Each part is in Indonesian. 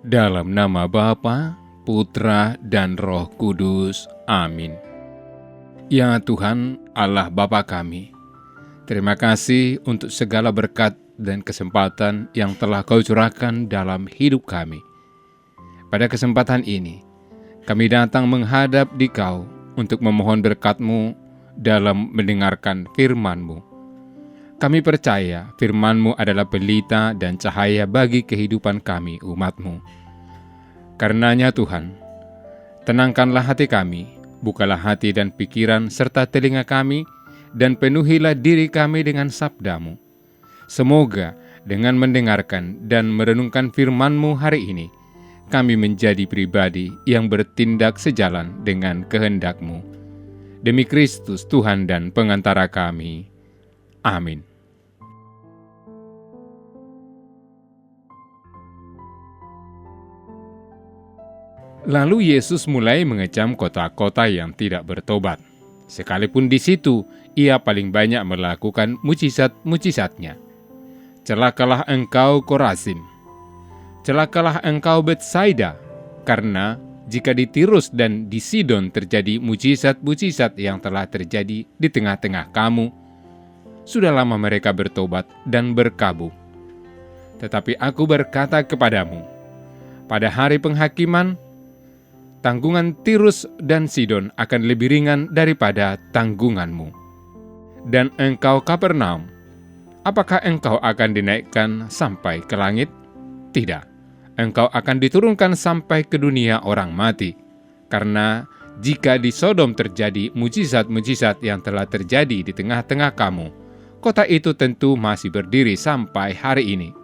Dalam nama Bapa, Putra, dan Roh Kudus. Amin. Ya Tuhan, Allah Bapa kami, terima kasih untuk segala berkat dan kesempatan yang telah Kau curahkan dalam hidup kami. Pada kesempatan ini, kami datang menghadap di Kau untuk memohon berkat-Mu dalam mendengarkan firman-Mu. Kami percaya firman-Mu adalah pelita dan cahaya bagi kehidupan kami, umat-Mu. Karenanya Tuhan, tenangkanlah hati kami, bukalah hati dan pikiran serta telinga kami, dan penuhilah diri kami dengan sabda-Mu. Semoga dengan mendengarkan dan merenungkan firman-Mu hari ini, kami menjadi pribadi yang bertindak sejalan dengan kehendak-Mu. Demi Kristus Tuhan dan pengantara kami. Amin. Lalu Yesus mulai mengecam kota-kota yang tidak bertobat. Sekalipun di situ, ia paling banyak melakukan mujizat-mujizatnya. Celakalah engkau Korazim! Celakalah engkau Betsaida! Karena jika di Tirus dan di Sidon terjadi mujizat-mujizat yang telah terjadi di tengah-tengah kamu, sudah lama mereka bertobat dan berkabung. Tetapi aku berkata kepadamu, pada hari penghakiman, tanggungan Tirus dan Sidon akan lebih ringan daripada tanggunganmu. Dan engkau Kapernaum, apakah engkau akan dinaikkan sampai ke langit? Tidak, engkau akan diturunkan sampai ke dunia orang mati. Karena jika di Sodom terjadi mujizat-mujizat yang telah terjadi di tengah-tengah kamu, kota itu tentu masih berdiri sampai hari ini.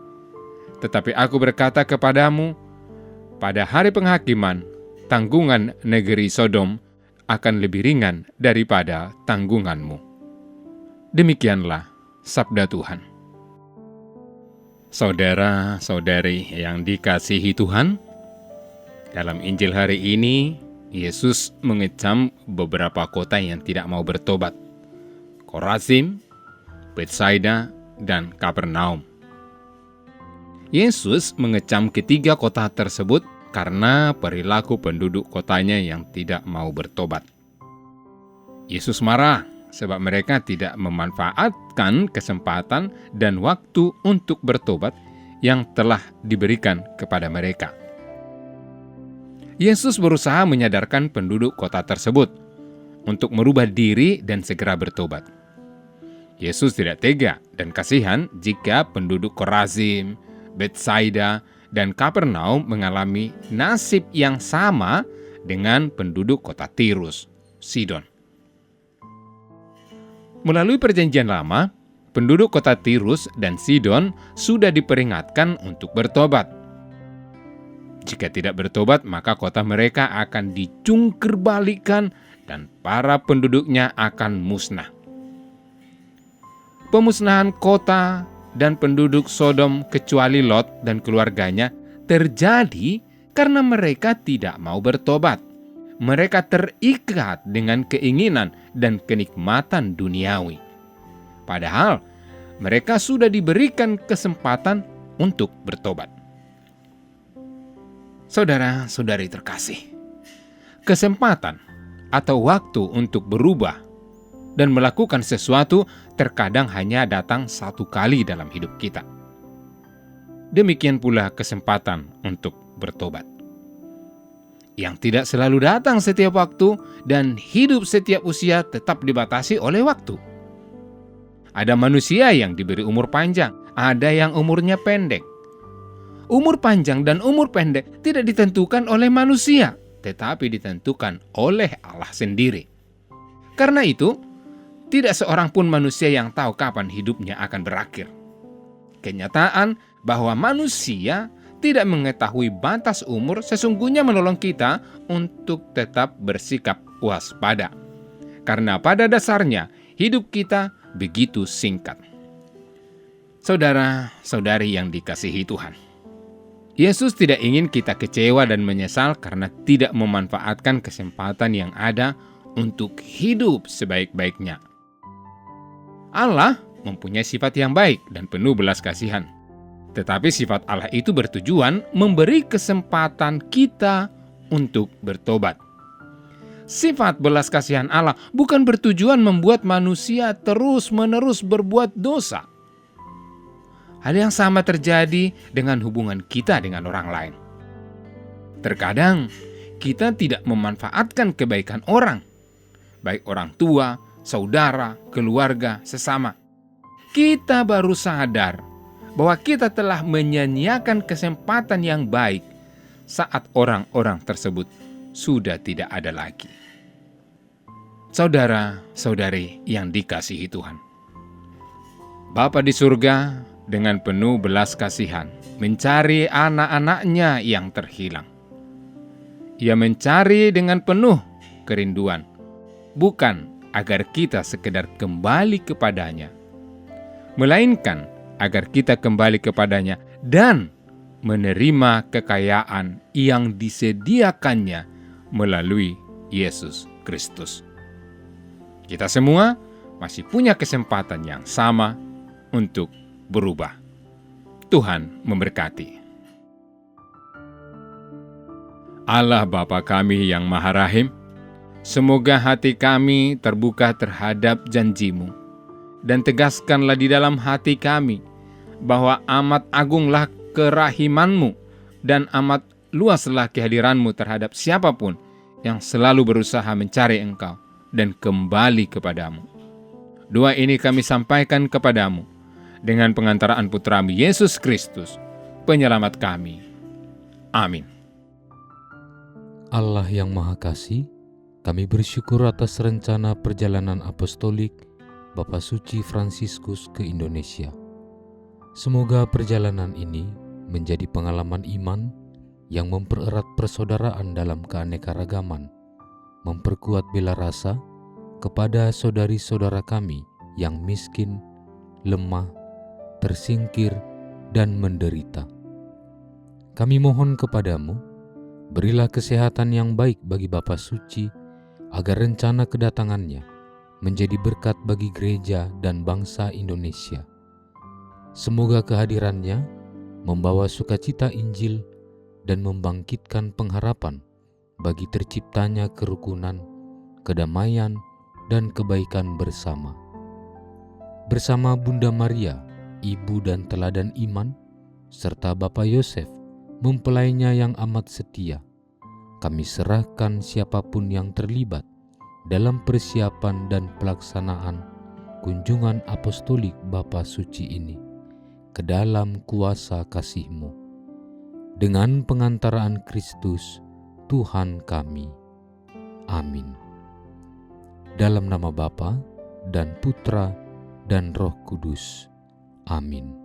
Tetapi aku berkata kepadamu, pada hari penghakiman, tanggungan negeri Sodom akan lebih ringan daripada tanggunganmu. Demikianlah sabda Tuhan. Saudara-saudari yang dikasihi Tuhan, dalam Injil hari ini, Yesus mengecam beberapa kota yang tidak mau bertobat. Korazim, Betsaida, dan Kapernaum. Yesus mengecam ketiga kota tersebut karena perilaku penduduk kotanya yang tidak mau bertobat. Yesus marah sebab mereka tidak memanfaatkan kesempatan dan waktu untuk bertobat yang telah diberikan kepada mereka. Yesus berusaha menyadarkan penduduk kota tersebut untuk merubah diri dan segera bertobat. Yesus tidak tega dan kasihan jika penduduk Korazim, Betsaida, dan Kapernaum mengalami nasib yang sama dengan penduduk kota Tirus, Sidon. Melalui perjanjian lama, penduduk kota Tirus dan Sidon sudah diperingatkan untuk bertobat. Jika tidak bertobat, maka kota mereka akan dicungkirbalikkan dan para penduduknya akan musnah. Pemusnahan kota dan penduduk Sodom kecuali Lot dan keluarganya terjadi karena mereka tidak mau bertobat. Mereka terikat dengan keinginan dan kenikmatan duniawi. Padahal mereka sudah diberikan kesempatan untuk bertobat. Saudara-saudari terkasih, kesempatan atau waktu untuk berubah dan melakukan sesuatu terkadang hanya datang satu kali dalam hidup kita. Demikian pula kesempatan untuk bertobat, yang tidak selalu datang setiap waktu, dan hidup setiap usia tetap dibatasi oleh waktu. Ada manusia yang diberi umur panjang, ada yang umurnya pendek. Umur panjang dan umur pendek tidak ditentukan oleh manusia, tetapi ditentukan oleh Allah sendiri. Karena itu, tidak seorang pun manusia yang tahu kapan hidupnya akan berakhir. Kenyataan bahwa manusia tidak mengetahui batas umur sesungguhnya menolong kita untuk tetap bersikap waspada. karena pada dasarnya hidup kita begitu singkat. Saudara-saudari yang dikasihi Tuhan, Yesus tidak ingin kita kecewa dan menyesal karena tidak memanfaatkan kesempatan yang ada untuk hidup sebaik-baiknya. Allah mempunyai sifat yang baik dan penuh belas kasihan. Tetapi sifat Allah itu bertujuan memberi kesempatan kita untuk bertobat. Sifat belas kasihan Allah bukan bertujuan membuat manusia terus-menerus berbuat dosa. Hal yang sama terjadi dengan hubungan kita dengan orang lain. Terkadang kita tidak memanfaatkan kebaikan orang, baik orang tua, saudara, keluarga, sesama. Kita baru sadar bahwa kita telah menyia-nyiakan kesempatan yang baik saat orang-orang tersebut sudah tidak ada lagi. Saudara-saudari yang dikasihi Tuhan, Bapa di surga dengan penuh belas kasihan mencari anak-anaknya yang terhilang. Ia mencari dengan penuh kerinduan, bukan agar kita sekedar kembali kepadanya, melainkan agar kita kembali kepadanya dan menerima kekayaan yang disediakannya melalui Yesus Kristus. Kita semua masih punya kesempatan yang sama untuk berubah. Tuhan memberkati. Allah Bapa kami yang Maha Rahim, semoga hati kami terbuka terhadap janji-Mu, dan tegaskanlah di dalam hati kami bahwa amat agunglah kerahiman-Mu dan amat luaslah kehadiran-Mu terhadap siapapun yang selalu berusaha mencari Engkau dan kembali kepadamu. Doa ini kami sampaikan kepadamu dengan pengantaraan Putra-Mu Yesus Kristus, Penyelamat kami. Amin. Allah yang Maha Kasih, kami bersyukur atas rencana perjalanan apostolik Bapak Suci Fransiskus ke Indonesia. Semoga perjalanan ini menjadi pengalaman iman yang mempererat persaudaraan dalam keanekaragaman, memperkuat bela rasa kepada saudari-saudara kami yang miskin, lemah, tersingkir, dan menderita. Kami mohon kepadamu, berilah kesehatan yang baik bagi Bapak Suci, agar rencana kedatangannya menjadi berkat bagi gereja dan bangsa Indonesia. Semoga kehadirannya membawa sukacita Injil dan membangkitkan pengharapan bagi terciptanya kerukunan, kedamaian, dan kebaikan bersama. Bersama Bunda Maria, Ibu dan Teladan Iman, serta Bapak Yosef, mempelainya yang amat setia, kami serahkan siapapun yang terlibat dalam persiapan dan pelaksanaan kunjungan apostolik Bapa Suci ini ke dalam kuasa kasih-Mu. Dengan pengantaraan Kristus, Tuhan kami. Amin. Dalam nama Bapa dan Putra dan Roh Kudus. Amin.